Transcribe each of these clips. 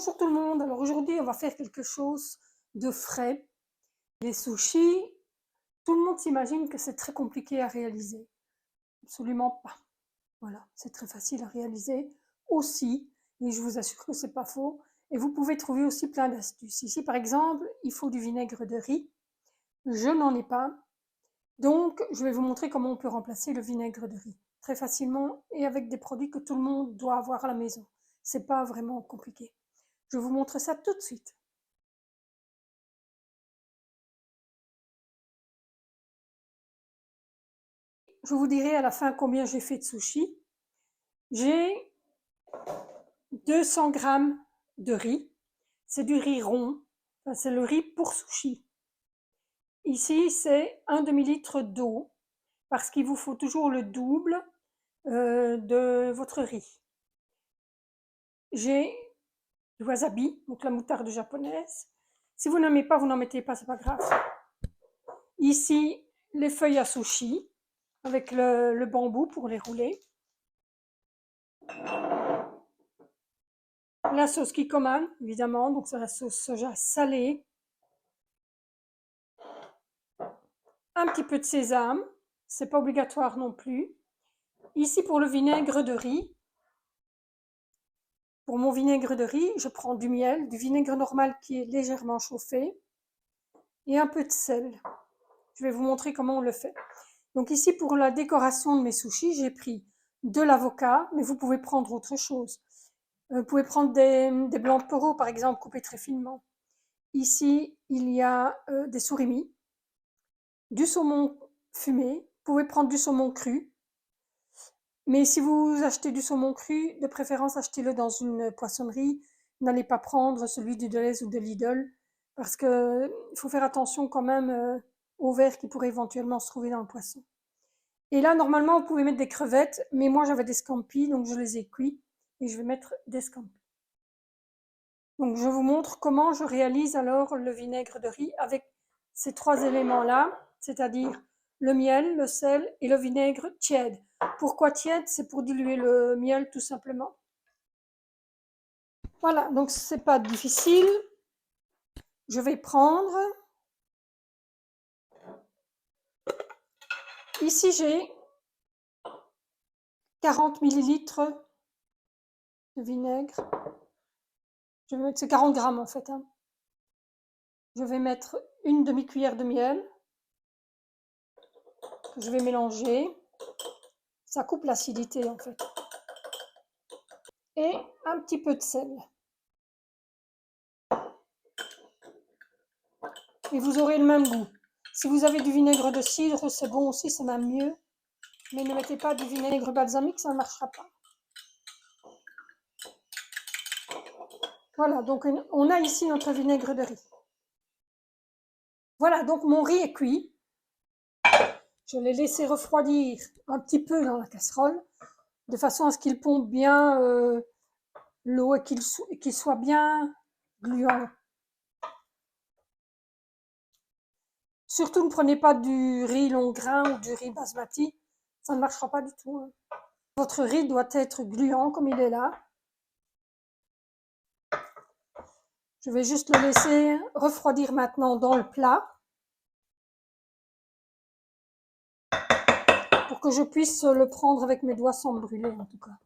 Bonjour tout le monde, alors aujourd'hui on va faire quelque chose de frais. Les sushis, tout le monde s'imagine que c'est très compliqué à réaliser. Absolument pas. Voilà, c'est très facile à réaliser aussi, et je vous assure que c'est pas faux. Et vous pouvez trouver aussi plein d'astuces. Ici par exemple, il faut du vinaigre de riz. Je n'en ai pas, donc je vais vous montrer comment on peut remplacer le vinaigre de riz très facilement et avec des produits que tout le monde doit avoir à la maison. C'est pas vraiment compliqué. Je vous montre ça tout de suite. Je vous dirai à la fin combien j'ai fait de sushis. J'ai 200 g de riz. C'est du riz rond. Enfin, c'est le riz pour sushi. Ici, c'est un demi-litre d'eau parce qu'il vous faut toujours le double de votre riz. J'ai du wasabi, donc la moutarde japonaise. Si vous n'aimez pas, vous n'en mettez pas, c'est pas grave. Ici, les feuilles à sushi avec le bambou pour les rouler. La sauce Kikkoman, évidemment, donc c'est la sauce soja salée. Un petit peu de sésame, c'est pas obligatoire non plus. Ici pour le vinaigre de riz, pour mon vinaigre de riz, je prends du miel, du vinaigre normal qui est légèrement chauffé et un peu de sel. Je vais vous montrer comment on le fait. Donc ici pour la décoration de mes sushis, j'ai pris de l'avocat, mais vous pouvez prendre autre chose. Vous pouvez prendre des blancs de taureau par exemple, coupés très finement. Ici, il y a des surimi, du saumon fumé, vous pouvez prendre du saumon cru. Mais si vous achetez du saumon cru, de préférence achetez-le dans une poissonnerie. N'allez pas prendre celui du Delhaize ou de Lidl parce qu'il faut faire attention quand même aux vers qui pourraient éventuellement se trouver dans le poisson. Et là, normalement, vous pouvez mettre des crevettes, mais moi j'avais des scampi, donc je les ai cuits et je vais mettre des scampi. Donc je vous montre comment je réalise alors le vinaigre de riz avec ces trois éléments-là, c'est-à-dire le miel, le sel et le vinaigre tiède. Pourquoi tiède? C'est pour diluer le miel tout simplement. Voilà, donc c'est pas difficile. Je vais prendre, ici j'ai 40 millilitres de vinaigre. Je vais mettre, c'est 40 grammes en fait. Je vais mettre une demi-cuillère de miel que je vais mélanger. Ça coupe l'acidité en fait. Et un petit peu de sel. Et vous aurez le même goût. Si vous avez du vinaigre de cidre, c'est bon aussi, c'est même mieux. Mais ne mettez pas du vinaigre balsamique, ça ne marchera pas. Voilà, donc on a ici notre vinaigre de riz. Voilà, donc mon riz est cuit. Je l'ai laissé refroidir un petit peu dans la casserole, de façon à ce qu'il pompe bien l'eau et qu'il soit bien gluant. Surtout ne prenez pas du riz long grain ou du riz basmati, ça ne marchera pas du tout. Votre riz doit être gluant comme il est là. Je vais juste le laisser refroidir maintenant dans le plat pour que je puisse le prendre avec mes doigts sans me brûler en tout cas.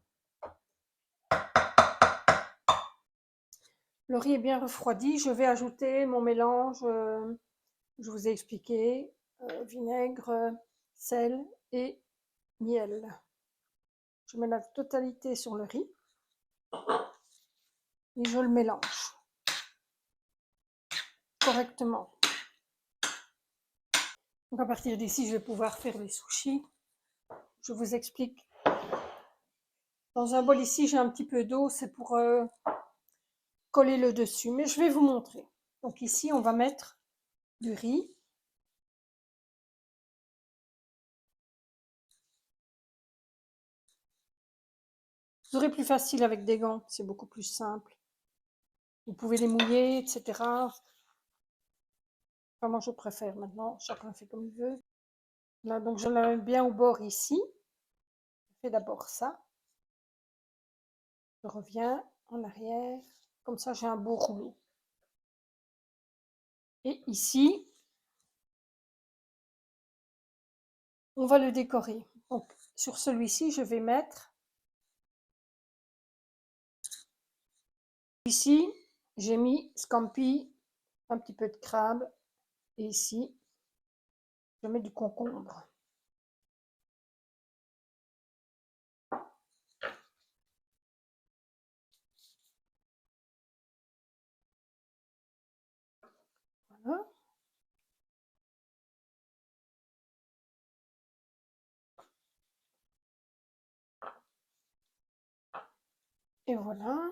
Le riz est bien refroidi, je vais ajouter mon mélange, je vous ai expliqué, vinaigre, sel et miel. Je mets la totalité sur le riz et je le mélange correctement. Donc à partir d'ici, je vais pouvoir faire les sushis. Je vous explique. Dans un bol ici, j'ai un petit peu d'eau, c'est pour coller le dessus, mais je vais vous montrer. Donc ici, on va mettre du riz. Vous aurez plus facile avec des gants, c'est beaucoup plus simple. Vous pouvez les mouiller, etc. Enfin, moi, je préfère maintenant, chacun fait comme il veut. Là, donc je la mets bien au bord ici. Je fais d'abord ça. Je reviens en arrière. Comme ça, j'ai un beau rouleau. Et ici, on va le décorer. Donc, sur celui-ci, je vais mettre... Ici, j'ai mis scampi, un petit peu de crabe. Et ici, je mets du concombre. Voilà. Et voilà.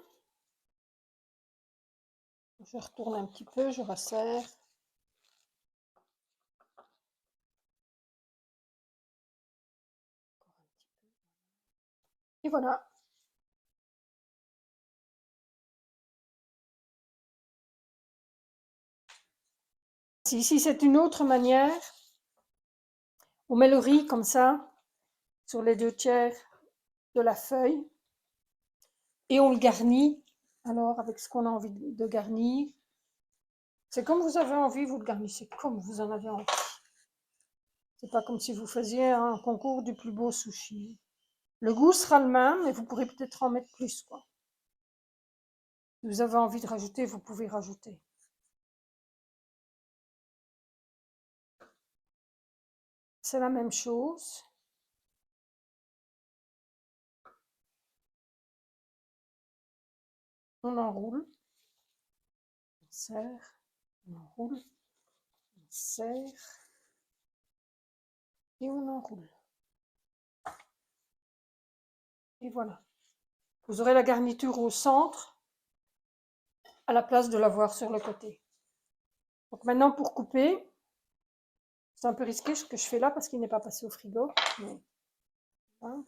Je retourne un petit peu, je resserre. Et voilà. Ici, c'est une autre manière. On met le riz comme ça, sur les 2/3 de la feuille. Et on le garnit, alors avec ce qu'on a envie de garnir. C'est comme vous avez envie, vous le garnissez comme vous en avez envie. C'est pas comme si vous faisiez un concours du plus beau sushi. Le goût sera le même, mais vous pourrez peut-être en mettre plus, quoi. Si vous avez envie de rajouter, vous pouvez rajouter. C'est la même chose. On enroule. On serre. On enroule. On serre. Et on enroule. Et voilà. Vous aurez la garniture au centre, à la place de l'avoir sur le côté. Donc maintenant, pour couper, c'est un peu risqué ce que je fais là parce qu'il n'est pas passé au frigo. Mais voilà.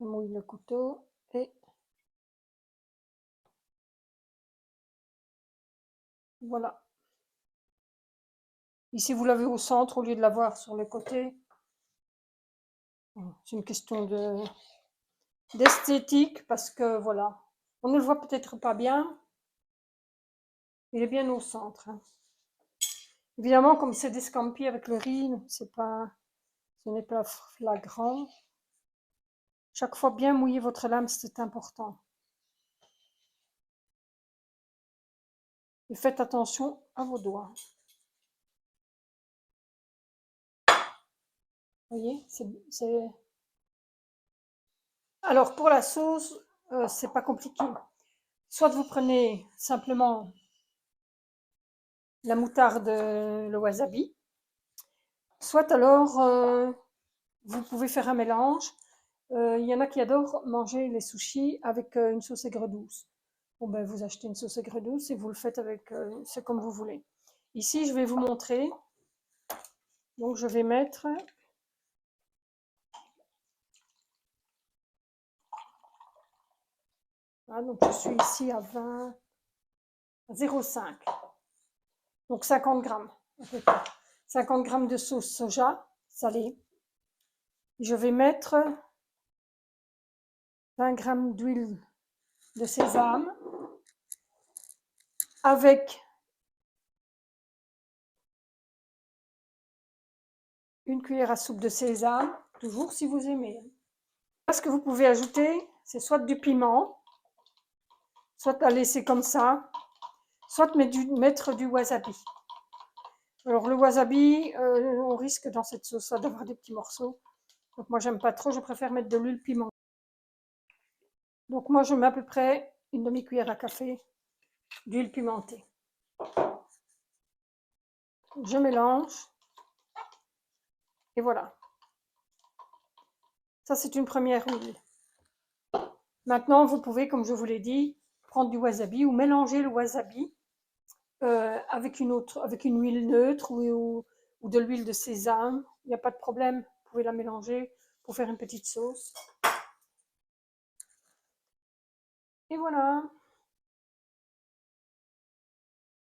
Je mouille le couteau et voilà. Ici, vous l'avez au centre au lieu de l'avoir sur le côté. C'est une question d'esthétique parce que voilà, on ne le voit peut-être pas bien. Il est bien au centre. Évidemment, comme c'est des scampi avec le riz, ce n'est pas flagrant. Chaque fois, bien mouiller votre lame, c'est important. Et faites attention à vos doigts. Vous voyez, c'est... Alors, pour la sauce, c'est pas compliqué. Soit vous prenez simplement la moutarde, le wasabi, soit alors vous pouvez faire un mélange. Il y en a qui adorent manger les sushis avec une sauce aigre douce. Bon ben vous achetez une sauce aigre douce et vous le faites avec, c'est comme vous voulez. Ici je vais vous montrer. Donc je vais mettre voilà, donc je suis ici à 0,5. Donc 50 grammes à peu près. 50 grammes de sauce soja salée. Je vais mettre 20 grammes d'huile de sésame avec une cuillère à soupe de sésame, toujours si vous aimez. Ce que vous pouvez ajouter, c'est soit du piment, soit la laisser comme ça, soit mettre du wasabi. Alors le wasabi, on risque dans cette sauce d'avoir des petits morceaux. Donc moi j'aime pas trop, je préfère mettre de l'huile pimentée. Donc moi je mets à peu près une demi-cuillère à café d'huile pimentée. Je mélange. Et voilà. Ça c'est une première huile. Maintenant vous pouvez, comme je vous l'ai dit, prendre du wasabi ou mélanger le wasabi avec une huile neutre ou de l'huile de sésame. Il n'y a pas de problème, vous pouvez la mélanger pour faire une petite sauce. Et voilà.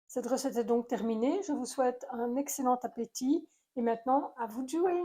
Cette recette est donc terminée. Je vous souhaite un excellent appétit et maintenant à vous de jouer.